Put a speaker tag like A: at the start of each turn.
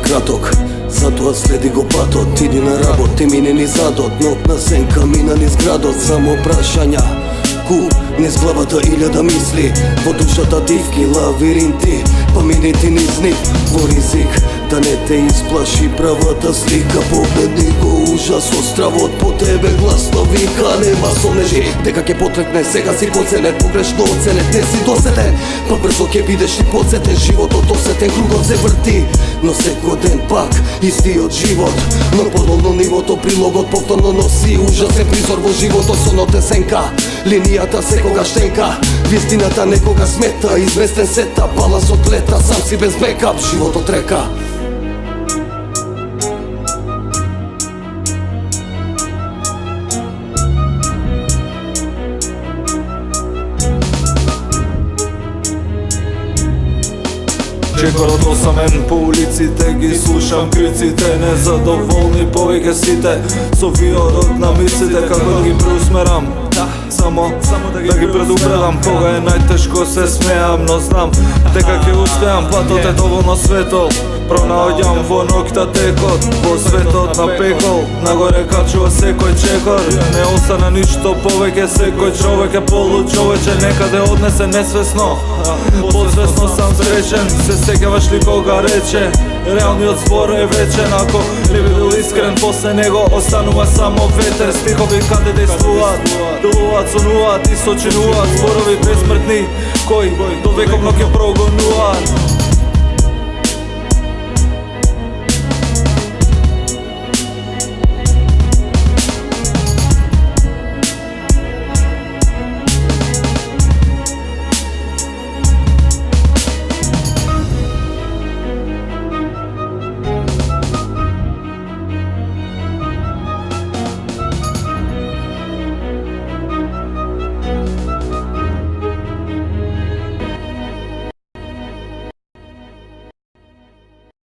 A: kratок, затоа следи го патот. Иди на работ, ти мине низ адот, ноќна сенка мина низ градот. Само прашања, куп низ главата илјада мисли, во душата дивки, лавиринти, поминити низ нив. Во ризик да не те исплаши правата слика, погледни го ужас, остравот по тебе гласно вика. Нема сомнежи дека ќе потрекне, сега си поценет, погрешно оценет, не си досетен, па брзо ќе бидеш и подсетен. Животот осетен, кругот се врти, но секој ден пак истиот живот. Но подолно нивото, прилогот повторно носи ужасен призор во животот. Сонот е сенка, линијата секогаш тенка, вистината некога смета, известен сета, балансот лета, сам си без бекап, животот река.
B: Чекорот осамен по улиците, ги слушам криците, незадоволни повеќе сите, со виорот на мислите, како ги преусмерам. Само да ги предупредам, кога е најтешко се смеам, но знам дека ќе успеам, патот е доволно светол. Пронаоѓам во ноќта текот, во светот на пекол, нагоре качува секој чекор. Не остана ништо повеќе, секој човек е получовече, некаде однесе несвесно, подсвесно сам сречен. Се сеќаваш ли кога рече, реалниот збор е вечен, ако не би бил искрен, после него останува само ветер. Стихови каде действуваат, делуваат, сонуваат и сочинуваат, зборови безсмртни, кои до вековно ќе прогонуваат.